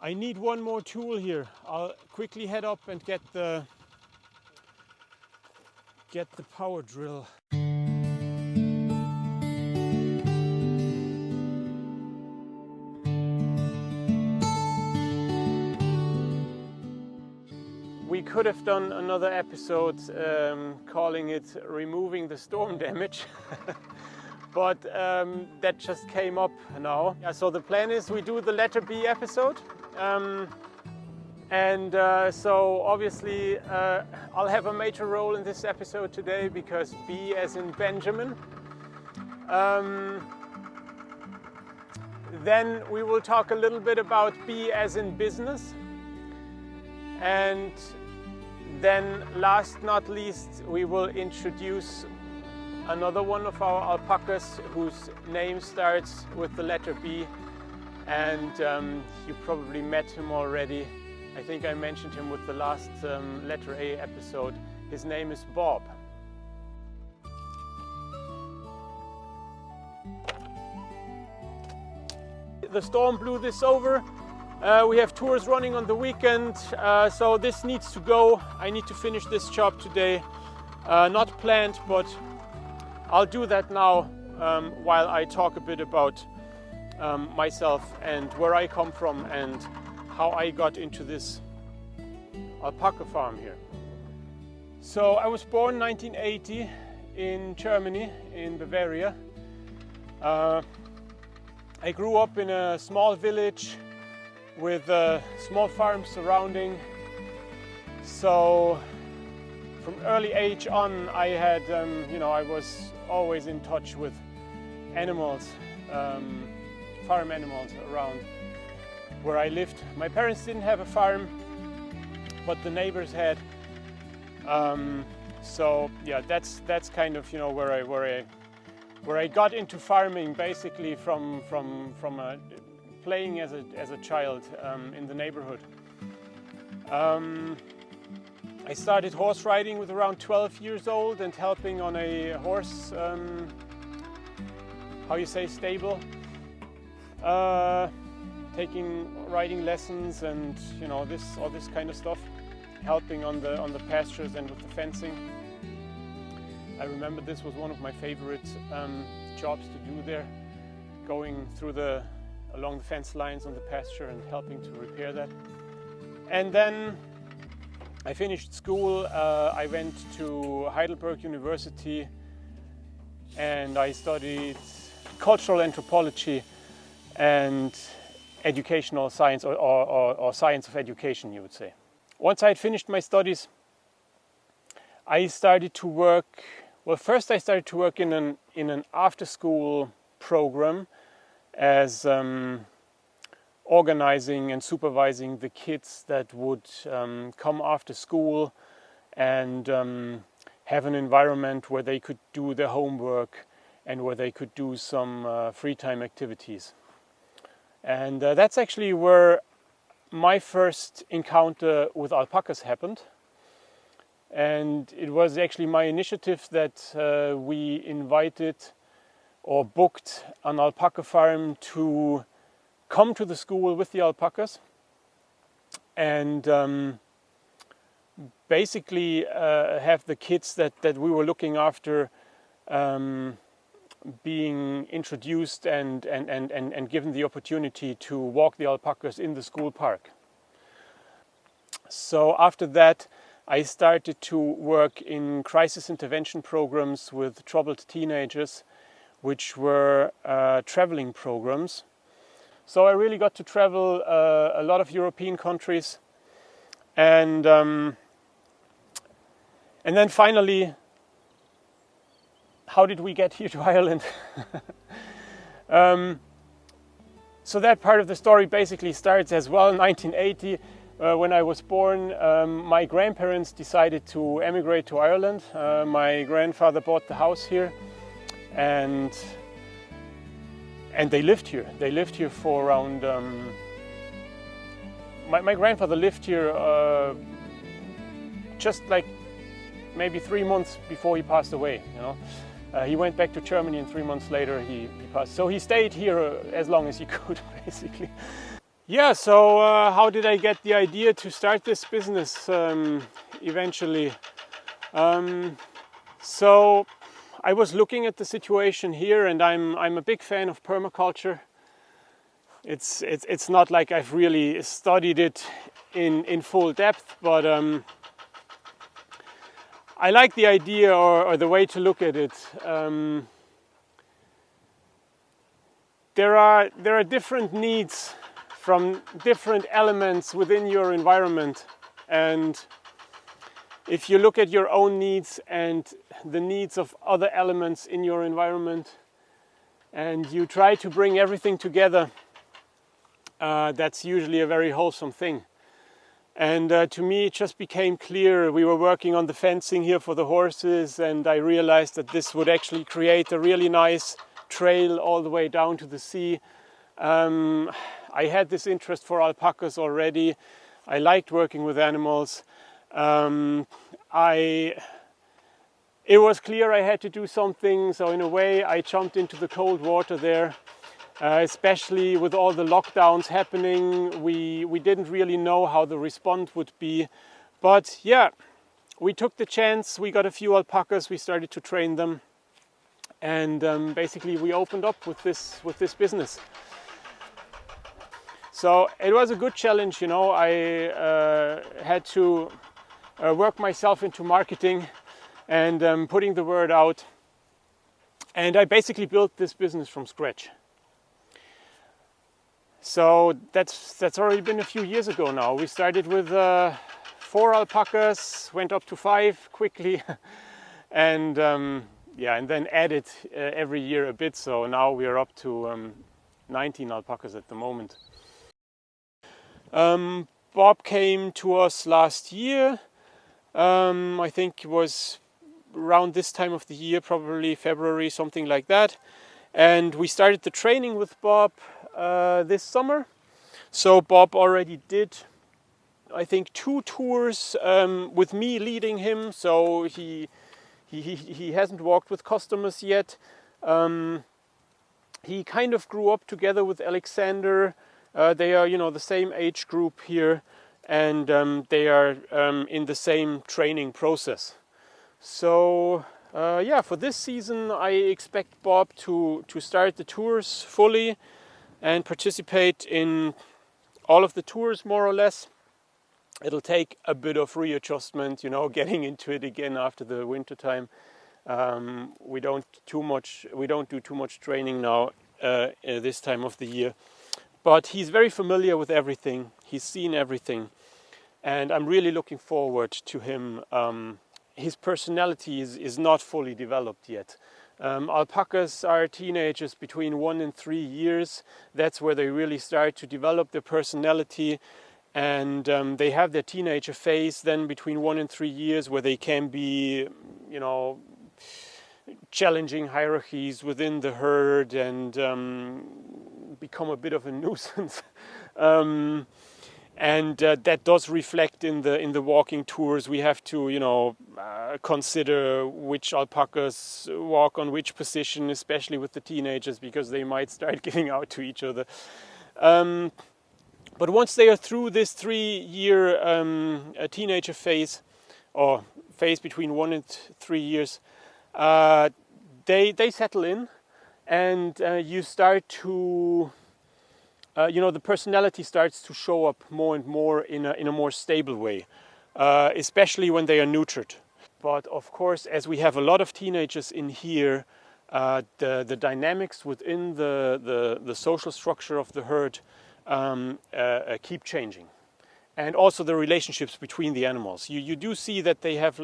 I need one more tool here. I'll quickly head up and get the power drill. We could have done another episode calling it Removing the Storm Damage. But that just came up now. Yeah, so the plan is we do the letter B episode. So obviously I'll have a major role in this episode today because B as in Benjamin. Then we will talk a little bit about B as in business. And then last not least, we will introduce another one of our alpacas whose name starts with the letter B, and you probably met him already. I think I mentioned him with the last letter A episode. His name is Bob. The storm blew this over. We have tours running on the weekend, so this needs to go. I need to finish this job today. Not planned, but I'll do that now while I talk a bit about myself and where I come from and how I got into this alpaca farm here. So I was born 1980 in Germany, in Bavaria. I grew up in a small village with a small farm surrounding. So from early age on, I had, I was always in touch with animals, farm animals around where I lived. My parents didn't have a farm, but the neighbors had. So yeah, that's kind of where I got into farming, basically from playing as a child in the neighborhood. I started horse riding with around 12 years old and helping on a horse, stable, taking riding lessons and all this kind of stuff, helping on the pastures and with the fencing. I remember this was one of my favorite jobs to do there, going along the fence lines on the pasture and helping to repair that. And then I finished school. I went to Heidelberg University and I studied cultural anthropology and educational science or science of education, you would say. Once I had finished my studies, I started to work. Well, first I started to work in an after-school program as organizing and supervising the kids that would come after school and have an environment where they could do their homework and where they could do some free time activities. And that's actually where my first encounter with alpacas happened. And it was actually my initiative that we invited or booked an alpaca farm to come to the school with the alpacas and basically have the kids that we were looking after being introduced and given the opportunity to walk the alpacas in the school park. So after that, I started to work in crisis intervention programs with troubled teenagers, which were traveling programs. So I really got to travel a lot of European countries, and then finally, how did we get here to Ireland? So that part of the story basically starts as well in 1980. When I was born, my grandparents decided to emigrate to Ireland. My grandfather bought the house here, and they lived here. They lived here for around. My grandfather lived here just like maybe 3 months before he passed away. He went back to Germany, and 3 months later he passed. So he stayed here as long as he could, basically. Yeah, so how did I get the idea to start this business eventually? So I was looking at the situation here, and I'm a big fan of permaculture. It's not like I've really studied it in full depth, but I like the idea or the way to look at it. There are different needs from different elements within your environment, and if you look at your own needs and the needs of other elements in your environment, and you try to bring everything together, that's usually a very wholesome thing. And to me it just became clear. We were working on the fencing here for the horses, and I realized that this would actually create a really nice trail all the way down to the sea. I had this interest for alpacas already. I liked working with animals. It was clear I had to do something, so in a way I jumped into the cold water there. Especially with all the lockdowns happening, we didn't really know how the response would be. But yeah, we took the chance. We got a few alpacas. We started to train them, and basically we opened up with this business. So it was a good challenge, you know. I had to work myself into marketing and putting the word out, and I basically built this business from scratch. So that's already been a few years ago now. We started with 4 alpacas, went up to 5 quickly, and and then added every year a bit. So now we are up to 19 alpacas at the moment. Bob came to us last year. I think it was around this time of the year, probably February, something like that. And we started the training with Bob this summer. So Bob already did, I think, 2 tours with me leading him. So he hasn't walked with customers yet. He kind of grew up together with Alexander. They are, the same age group here, and they are in the same training process. So for this season I expect Bob to start the tours fully and participate in all of the tours more or less. It'll take a bit of readjustment, getting into it again after the winter time. We don't do too much training now this time of the year. But he's very familiar with everything. He's seen everything, and I'm really looking forward to him. His personality is not fully developed yet. Alpacas are teenagers between 1 and 3 years. That's where they really start to develop their personality, and they have their teenager phase then between 1 and 3 years, where they can be, challenging hierarchies within the herd and become a bit of a nuisance. And that does reflect in the walking tours. We have to, consider which alpacas walk on which position, especially with the teenagers, because they might start giving out to each other. But once they are through this 3-year teenager phase, or phase between 1 and 3 years, they settle in, and you start to the personality starts to show up more and more in a more stable way, especially when they are neutered. But of course, as we have a lot of teenagers in here, the dynamics within the social structure of the herd keep changing, and also the relationships between the animals. You do see that they have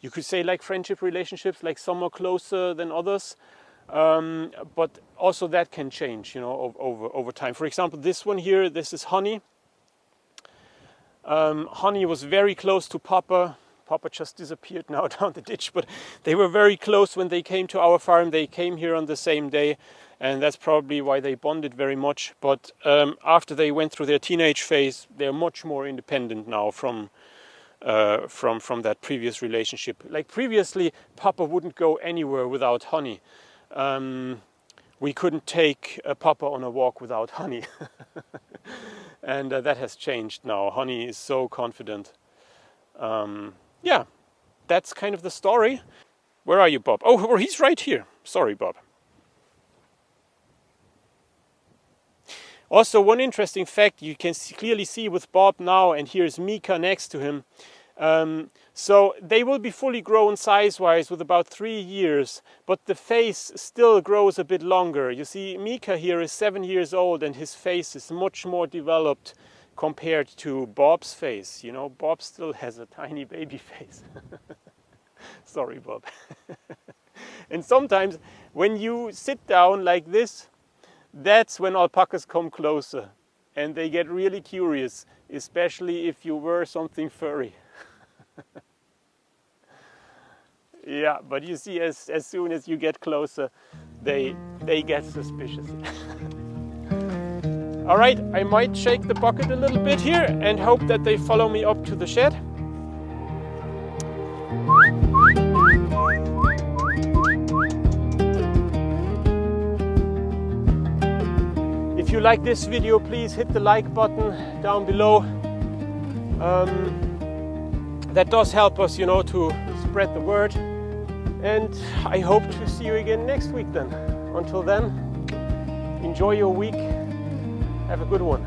you could say friendship relationships, like some are closer than others. But also that can change, over time. For example, this one here, this is Honey. Honey was very close to Papa. Papa just disappeared now down the ditch, but they were very close when they came to our farm. They came here on the same day, and that's probably why they bonded very much. But after they went through their teenage phase, they're much more independent now from that previous relationship. Like previously, Papa wouldn't go anywhere without Honey. we couldn't take a papa on a walk without Honey. And that has changed now. Honey is so confident. Yeah, that's kind of the story. Where are you, Bob? Oh, he's right here. Sorry, Bob. Also, one interesting fact you can clearly see with Bob now, and here's Mika next to him. So they will be fully grown size-wise with about 3 years, but the face still grows a bit longer. You see, Mika here is 7 years old and his face is much more developed compared to Bob's face. You know, Bob still has a tiny baby face. Sorry, Bob. And sometimes when you sit down like this, that's when alpacas come closer and they get really curious, especially if you wear something furry. Yeah, but you see, as soon as you get closer, they get suspicious. All right, I might shake the bucket a little bit here and hope that they follow me up to the shed. If you like this video, please hit the like button down below. That does help us, you know, to spread the word. And I hope to see you again next week then. Until then, enjoy your week. Have a good one.